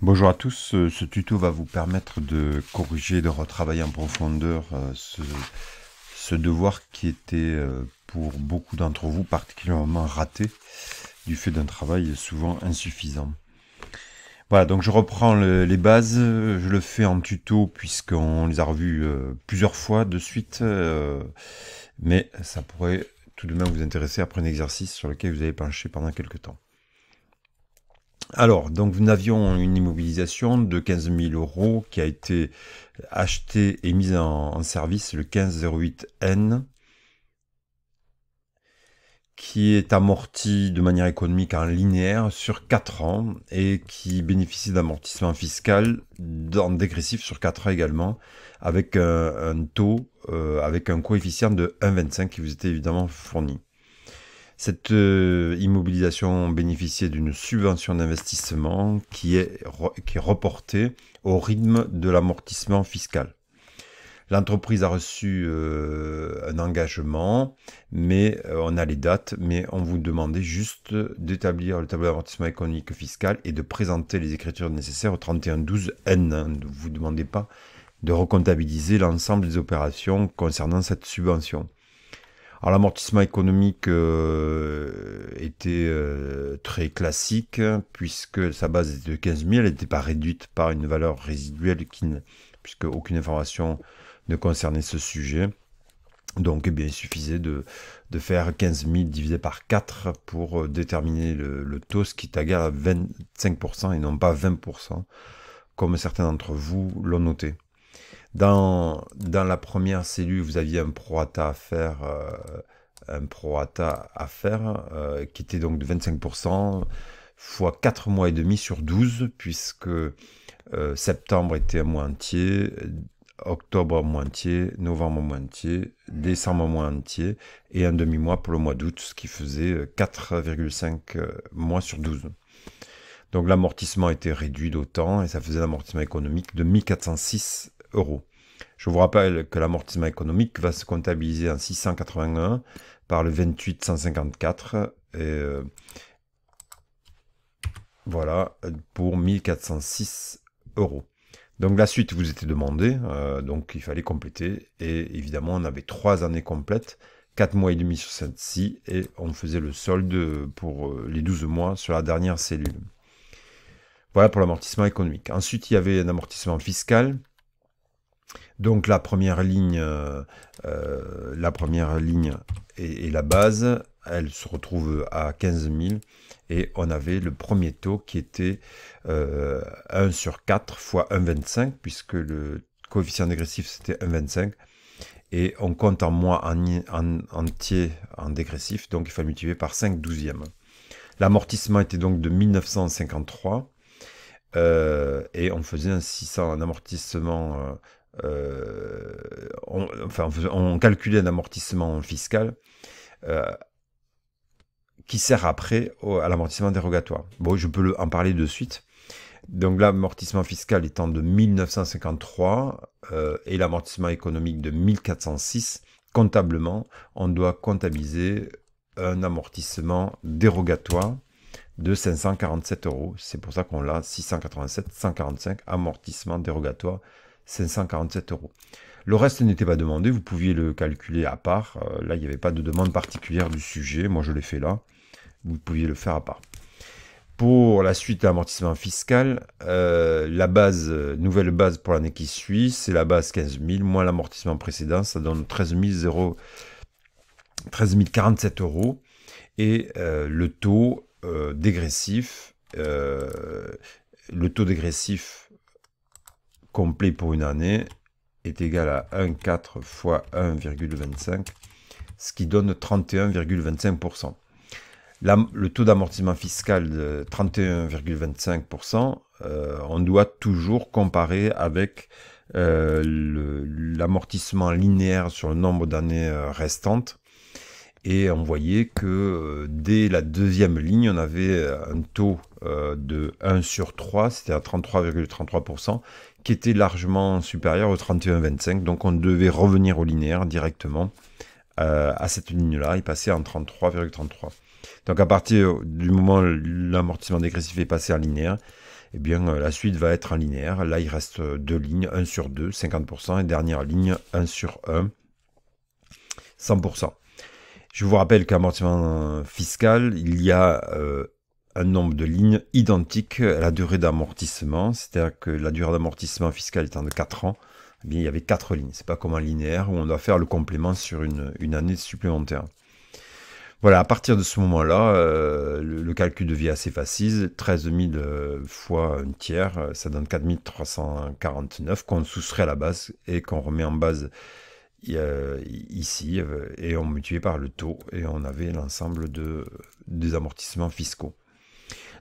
Bonjour à tous, ce tuto va vous permettre de corriger, de retravailler en profondeur ce devoir qui était pour beaucoup d'entre vous particulièrement raté du fait d'un travail souvent insuffisant. Voilà, donc je reprends les bases, je le fais en tuto puisqu'on les a revues plusieurs fois de suite, mais ça pourrait tout de même vous intéresser après un exercice sur lequel vous avez penché pendant quelques temps. Alors, donc nous avions une immobilisation de 15 000 € qui a été achetée et mise en service le 15/08/N, qui est amortie de manière économique en linéaire sur 4 ans et qui bénéficie d'amortissement fiscal en dégressif sur 4 ans également, avec un taux, avec un coefficient de 1,25 qui vous était évidemment fourni. Cette immobilisation bénéficiait d'une subvention d'investissement qui est reportée au rythme de l'amortissement fiscal. L'entreprise a reçu un engagement, mais on a les dates, mais on vous demandait juste d'établir le tableau d'amortissement économique fiscal et de présenter les écritures nécessaires au 31/12/N. Ne vous demandez pas de recomptabiliser l'ensemble des opérations concernant cette subvention. Alors l'amortissement économique était très classique, puisque sa base était de 15 000, elle n'était pas réduite par une valeur résiduelle, puisque aucune information ne concernait ce sujet. Donc bien, il suffisait de faire 15 000 divisé par 4 pour déterminer le taux, ce qui est égal à 25% et non pas 20%, comme certains d'entre vous l'ont noté. Dans la première cellule, vous aviez un prorata à faire, qui était donc de 25% fois 4 mois et demi sur 12, puisque septembre était un mois entier, octobre un mois entier, novembre un mois entier, décembre un mois entier, et un demi-mois pour le mois d'août, ce qui faisait 4,5 mois sur 12. Donc l'amortissement était réduit d'autant, et ça faisait un amortissement économique de 1406 €. Je vous rappelle que l'amortissement économique va se comptabiliser en 681 par le 2854, et voilà, pour 1406 €. Donc la suite vous était demandée, donc il fallait compléter, et évidemment on avait 3 années complètes, 4 mois et demi sur celle-ci, et on faisait le solde pour les 12 mois sur la dernière cellule. Voilà pour l'amortissement économique. Ensuite, il y avait un amortissement fiscal. Donc la première ligne et la base, elle se retrouve à 15 000, et on avait le premier taux qui était 1 sur 4 fois 1,25, puisque le coefficient dégressif c'était 1,25, et on compte en mois entier en dégressif, donc il fallait multiplier par 5/12. L'amortissement était donc de 1953, et on faisait un amortissement, on calculait un amortissement fiscal qui sert après à l'amortissement dérogatoire. Bon, je peux en parler de suite. Donc l'amortissement fiscal étant de 1953 et l'amortissement économique de 1406, comptablement, on doit comptabiliser un amortissement dérogatoire de 547 €. C'est pour ça qu'on l'a 687, 145, amortissement dérogatoire, 547 €. Le reste n'était pas demandé, vous pouviez le calculer à part. Là, il n'y avait pas de demande particulière du sujet. Moi, je l'ai fait là. Vous pouviez le faire à part. Pour la suite de l'amortissement fiscal, la base, nouvelle base pour l'année qui suit, c'est la base 15 000 moins l'amortissement précédent, ça donne 13 047 €. Et le taux dégressif, complet pour une année est égal à 1,4 fois 1,25, ce qui donne 31,25%. Le taux d'amortissement fiscal de 31,25%, on doit toujours comparer avec l'amortissement linéaire sur le nombre d'années restantes. Et on voyait que dès la deuxième ligne, on avait un taux de 1 sur 3, c'était à 33,33%, qui était largement supérieur au 31,25. Donc on devait revenir au linéaire directement à cette ligne-là et passer en 33,33. Donc à partir du moment où l'amortissement dégressif est passé en linéaire, eh bien la suite va être en linéaire. Là, il reste deux lignes, 1 sur 2, 50%, et dernière ligne, 1 sur 1, 100%. Je vous rappelle qu'amortissement fiscal, il y a un nombre de lignes identiques à la durée d'amortissement, c'est-à-dire que la durée d'amortissement fiscal étant de 4 ans, eh bien, il y avait 4 lignes. C'est pas comme en linéaire où on doit faire le complément sur une année supplémentaire. Voilà, à partir de ce moment-là, le calcul devient assez facile. 13 000 fois un tiers, ça donne 4 349 qu'on soustrait à la base et qu'on remet en base ici, et on multiplie par le taux, et on avait l'ensemble des amortissements fiscaux.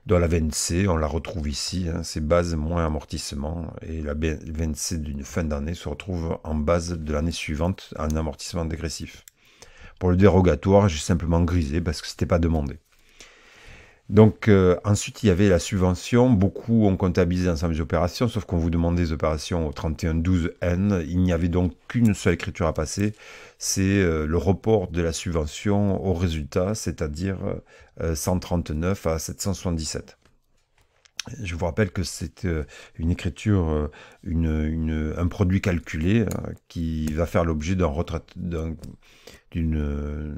Dans la VNC, on la retrouve ici, hein, c'est base moins amortissement, et la VNC d'une fin d'année se retrouve en base de l'année suivante en amortissement dégressif. Pour le dérogatoire, j'ai simplement grisé parce que c'était pas demandé. Donc ensuite, il y avait la subvention. Beaucoup ont comptabilisé l'ensemble des opérations, sauf qu'on vous demandait des opérations au 31-12N. Il n'y avait donc qu'une seule écriture à passer, c'est le report de la subvention au résultat, c'est-à-dire 139 à 777. Je vous rappelle que c'est une écriture, un produit calculé qui va faire l'objet d'une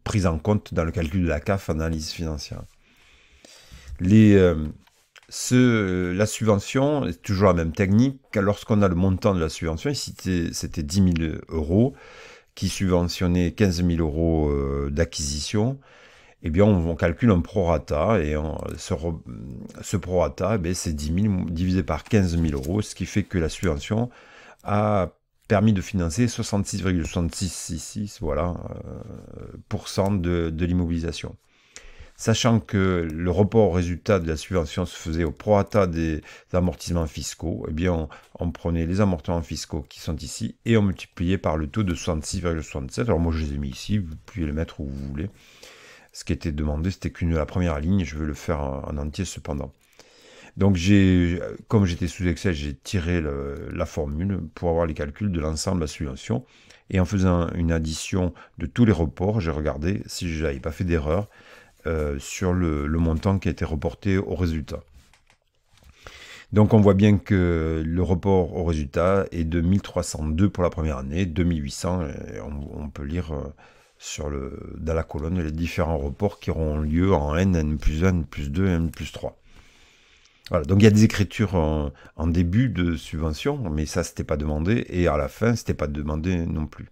prise en compte dans le calcul de la CAF, analyse financière. La subvention est toujours la même technique. Lorsqu'on a le montant de la subvention, ici c'était 10 000 euros, qui subventionnait 15 000 euros d'acquisition, eh bien on calcule un prorata, et ce prorata, eh c'est 10 000 divisé par 15 000 euros, ce qui fait que la subvention a permis de financer 66,66 voilà, de l'immobilisation. Sachant que le report au résultat de la subvention se faisait au prorata des amortissements fiscaux, eh bien on prenait les amortissements fiscaux qui sont ici et on multipliait par le taux de 66,67. Alors moi je les ai mis ici, vous pouvez les mettre où vous voulez. Ce qui était demandé, c'était qu'une la première ligne, je vais le faire en entier cependant. Donc comme j'étais sous Excel, j'ai tiré la formule pour avoir les calculs de l'ensemble de la subvention. Et en faisant une addition de tous les reports, j'ai regardé si je n'avais pas fait d'erreur sur le montant qui a été reporté au résultat. Donc on voit bien que le report au résultat est de 1302 pour la première année, 2800, et on peut lire dans la colonne les différents reports qui auront lieu en N, N plus 1, N plus 2, N plus 3. Voilà, donc il y a des écritures en début de subvention, mais ça c'était pas demandé, et à la fin c'était pas demandé non plus.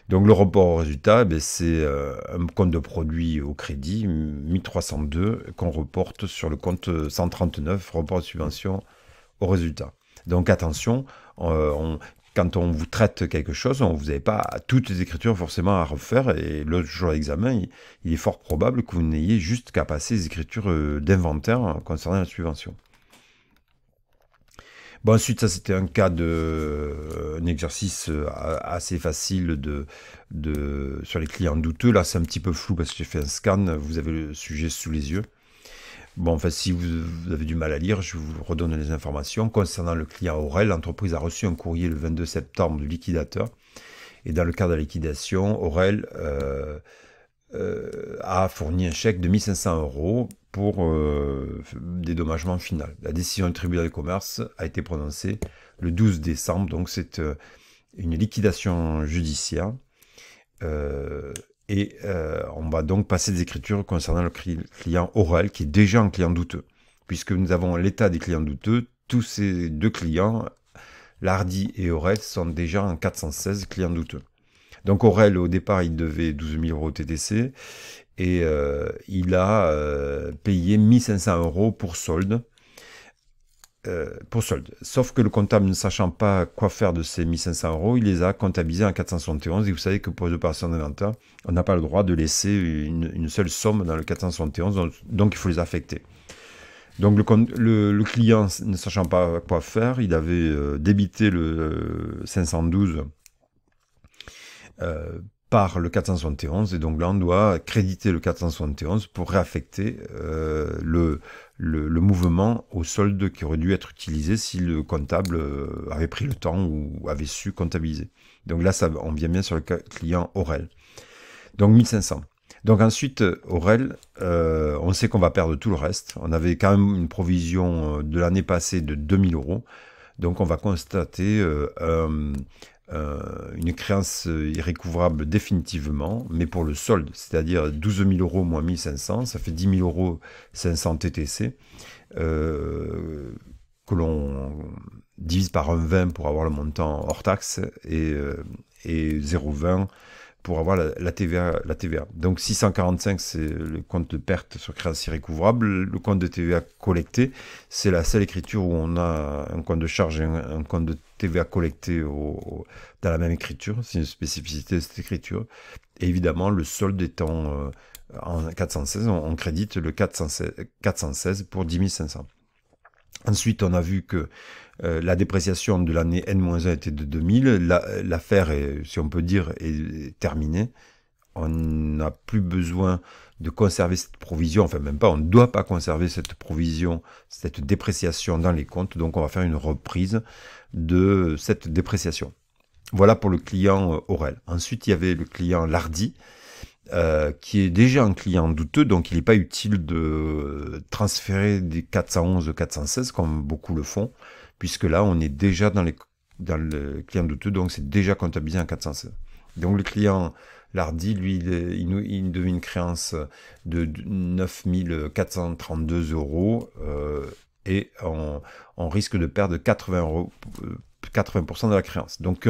Donc le report au résultat, c'est un compte de produit au crédit, 1302, qu'on reporte sur le compte 139, report de subvention au résultat. Donc attention, quand on vous traite quelque chose, vous n'avez pas toutes les écritures forcément à refaire, et le jour de l'examen, il est fort probable que vous n'ayez juste qu'à passer les écritures d'inventaire concernant la subvention. Bon, ensuite, ça c'était un exercice assez facile sur les clients douteux. Là, c'est un petit peu flou parce que j'ai fait un scan, vous avez le sujet sous les yeux. Bon, enfin, si vous avez du mal à lire, je vous redonne les informations. Concernant le client Aurel, l'entreprise a reçu un courrier le 22 septembre du liquidateur. Et dans le cadre de la liquidation, Aurel a fourni un chèque de 1500 euros pour dédommagement final. La décision du tribunal de commerce a été prononcée le 12 décembre, donc c'est une liquidation judiciaire. On va donc passer des écritures concernant le client Aurel, qui est déjà un client douteux. Puisque nous avons l'état des clients douteux, tous ces deux clients, Lardy et Aurel, sont déjà en 416 clients douteux. Donc Aurel, au départ, il devait 12 000 euros TTC, et il a payé 1500 euros pour solde. Sauf que le comptable, ne sachant pas quoi faire de ces 1500 euros, il les a comptabilisés en 471. Et vous savez que pour les opérations d'inventaire, on n'a pas le droit de laisser une seule somme dans le 471, donc il faut les affecter. Donc le client, ne sachant pas quoi faire, il avait débité le 512 par le 471, et donc là on doit créditer le 471 pour réaffecter le mouvement au solde qui aurait dû être utilisé si le comptable avait pris le temps ou avait su comptabiliser. Donc là on vient bien sur le client Aurel. Donc 1500. Donc ensuite, Aurel, on sait qu'on va perdre tout le reste. On avait quand même une provision de l'année passée de 2000 euros. Donc on va constater une créance irrécouvrable définitivement, mais pour le solde, c'est-à-dire 12 000 euros moins 1500, ça fait 10 000 euros 500 TTC, que l'on divise par 1,20 pour avoir le montant hors taxe et 0,20 pour avoir la TVA, la TVA. Donc 645, c'est le compte de perte sur créance irrécouvrable. Le compte de TVA collecté, c'est la seule écriture où on a un compte de charge et un compte de TVA collecté dans la même écriture. C'est une spécificité de cette écriture. Et évidemment, le solde étant en 416, on crédite le 416 pour 10 500. Ensuite, on a vu que la dépréciation de l'année N-1 était de 2000. L'affaire, si on peut dire, est terminée. On n'a plus besoin de conserver cette provision, enfin même pas, on ne doit pas conserver cette provision, cette dépréciation dans les comptes. Donc on va faire une reprise de cette dépréciation. Voilà pour le client Aurel. Ensuite, il y avait le client Lardy, qui est déjà un client douteux, donc il n'est pas utile de transférer des 411 416 comme beaucoup le font, puisque là on est déjà dans le client douteux, donc c'est déjà comptabilisé en 416. Donc le client Lardy, lui, il devait une créance de 9 432 euros et on risque de perdre 80 euros, 80% de la créance. Donc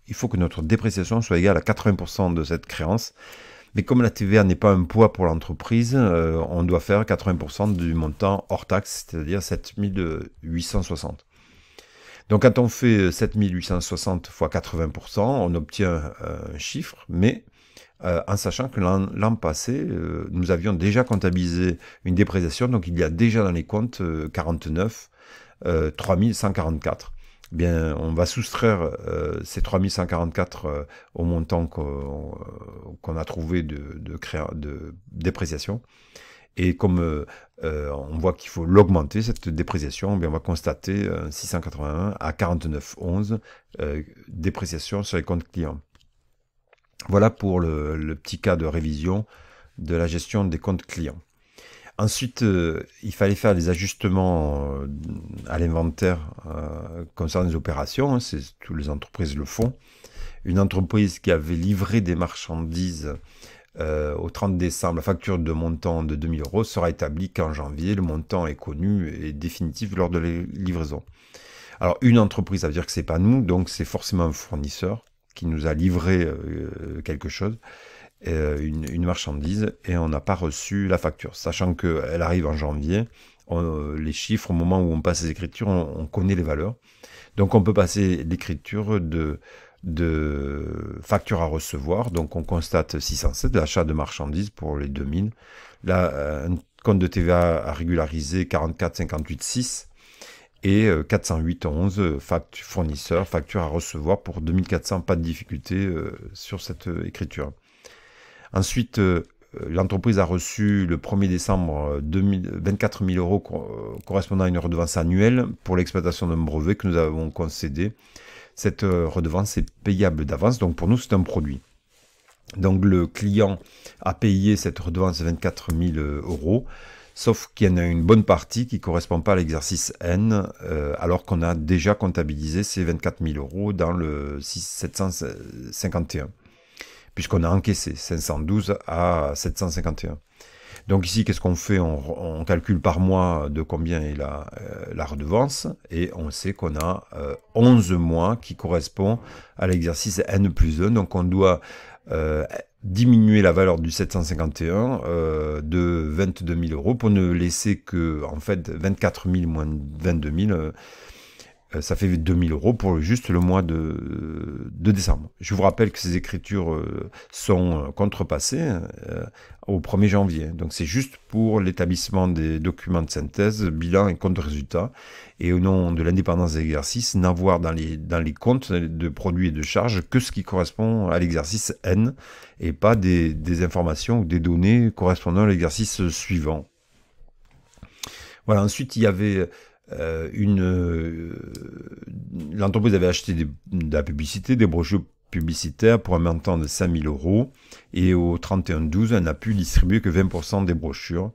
il faut que notre dépréciation soit égale à 80% de cette créance. Mais comme la TVA n'est pas un poids pour l'entreprise, on doit faire 80% du montant hors taxe, c'est-à-dire 7 860. Donc quand on fait 7 860 fois 80%, on obtient un chiffre, mais en sachant que l'an passé, nous avions déjà comptabilisé une dépréciation, donc il y a déjà dans les comptes 49, 3144. Bien, on va soustraire ces 3144 au montant qu'on a trouvé de dépréciation. Et comme on voit qu'il faut l'augmenter, cette dépréciation, bien on va constater 681 à 49,11 dépréciation sur les comptes clients. Voilà pour le petit cas de révision de la gestion des comptes clients. Ensuite, il fallait faire des ajustements à l'inventaire concernant les opérations. Toutes les entreprises le font. Une entreprise qui avait livré des marchandises au 30 décembre, la facture de montant de 2000 euros sera établie qu'en janvier. Le montant est connu et définitif lors de la livraison. Alors, une entreprise, ça veut dire que c'est pas nous, donc c'est forcément un fournisseur qui nous a livré quelque chose. Une marchandise et on n'a pas reçu la facture, sachant qu'elle arrive en janvier. Les chiffres, au moment où on passe les écritures, on connaît les valeurs. Donc on peut passer l'écriture de facture à recevoir. Donc on constate 607, l'achat de marchandises pour les 2000. Là, un compte de TVA à régulariser 44 58 6 et 408,11 fournisseur, facture à recevoir pour 2400, pas de difficulté sur cette écriture. Ensuite, l'entreprise a reçu le 1er décembre 24 000 euros correspondant à une redevance annuelle pour l'exploitation d'un brevet que nous avons concédé. Cette redevance est payable d'avance, donc pour nous c'est un produit. Donc le client a payé cette redevance de 24 000 euros, sauf qu'il y en a une bonne partie qui ne correspond pas à l'exercice N, alors qu'on a déjà comptabilisé ces 24 000 euros dans le 751. Puisqu'on a encaissé 512 à 751. Donc ici, qu'est-ce qu'on fait? On calcule par mois de combien est la redevance, et on sait qu'on a 11 mois qui correspond à l'exercice N plus 1, donc on doit diminuer la valeur du 751 de 22 000 euros pour ne laisser que, en fait, 24 000 moins 22 000, ça fait 2000 euros pour juste le mois de décembre. Je vous rappelle que ces écritures sont contrepassées au 1er janvier. Donc c'est juste pour l'établissement des documents de synthèse, bilan et compte de résultat. Et au nom de l'indépendance d'exercice, n'avoir dans les comptes de produits et de charges que ce qui correspond à l'exercice N et pas des informations ou des données correspondant à l'exercice suivant. Voilà, ensuite il y avait... l'entreprise avait acheté de la publicité, des brochures publicitaire pour un montant de 5000 euros. Et au 31/12, elle n'a pu distribuer que 20% des brochures.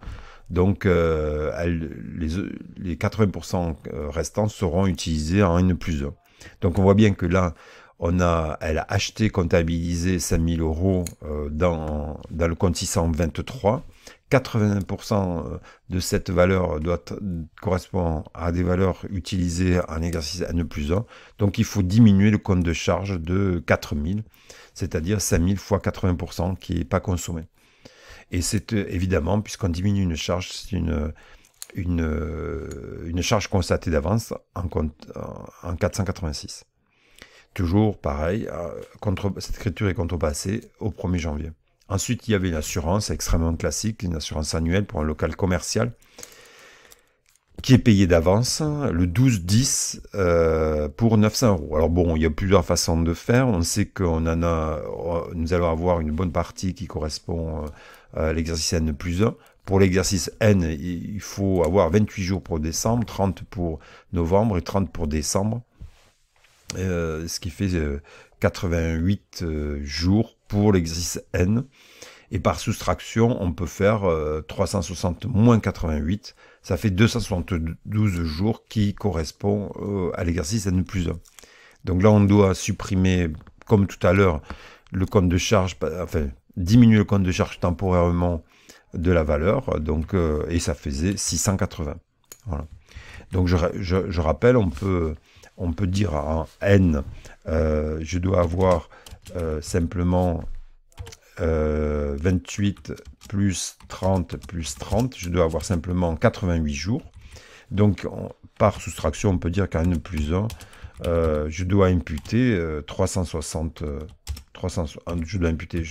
Donc, les 80% restants seront utilisés en N+1. Donc, on voit bien que là, elle a acheté, comptabilisé 5000 euros dans le compte 623. 80% de cette valeur correspond à des valeurs utilisées en exercice N+1. Donc, il faut diminuer le compte de charge de 4000, c'est-à-dire 5000 fois 80% qui n'est pas consommé. Et c'est évidemment, puisqu'on diminue une charge, c'est une charge constatée d'avance en 486. Toujours pareil, cette écriture est contrepassée au 1er janvier. Ensuite, il y avait une assurance extrêmement classique, une assurance annuelle pour un local commercial, qui est payée d'avance le 12/10 pour 900 euros. Alors bon, il y a plusieurs façons de faire. On sait que nous allons avoir une bonne partie qui correspond à l'exercice N+1. Pour l'exercice N, il faut avoir 28 jours pour décembre, 30 pour novembre et 30 pour décembre. Ce qui fait 88 jours pour l'exercice N. Et par soustraction, on peut faire 360 moins 88. Ça fait 272 jours qui correspond à l'exercice N+1. Donc là, on doit supprimer, comme tout à l'heure, le compte de charge, enfin, diminuer le compte de charge temporairement de la valeur. Donc, et ça faisait 680. Voilà. Donc je rappelle, on peut dire en N, je dois avoir simplement 28 plus 30 plus 30, je dois avoir simplement 88 jours. Donc, par soustraction, on peut dire qu'en N+1, je dois imputer 360, je dois imputer,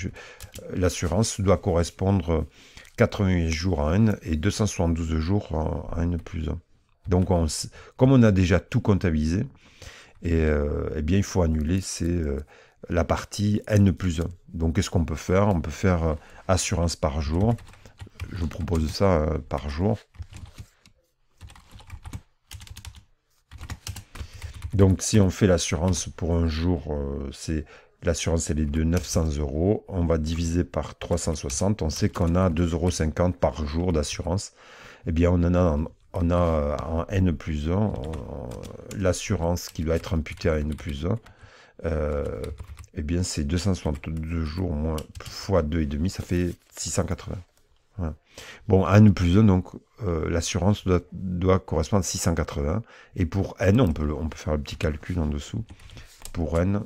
l'assurance doit correspondre 88 jours en N et 272 jours en N+1. Donc, comme on a déjà tout comptabilisé, eh bien, il faut annuler la partie N+1. Donc, qu'est-ce qu'on peut faire? On peut faire assurance par jour. Je vous propose ça par jour. Donc, si on fait l'assurance pour un jour, l'assurance elle est de 900 euros. On va diviser par 360. On sait qu'on a 2,50 € par jour d'assurance. Eh bien, on a en N+1 l'assurance qui doit être imputée à N+1. Eh bien, c'est 262 jours moins fois 2,5, ça fait 680. Voilà. Bon, à N+1, donc, l'assurance doit correspondre à 680. Et pour N, on peut faire le petit calcul en dessous. Pour N,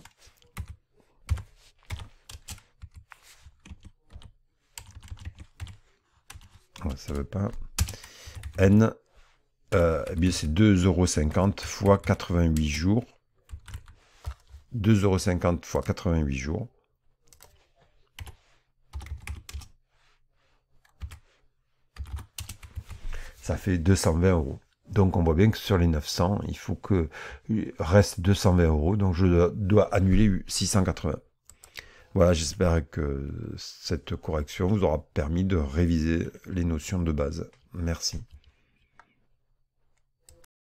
ça ne veut pas. N, eh bien, c'est 2,50 € fois 88 jours. 2,50 € fois 88 jours. Ça fait 220 €. Donc on voit bien que sur les 900, il faut que reste 220 €. Donc je dois annuler 680. Voilà, j'espère que cette correction vous aura permis de réviser les notions de base. Merci.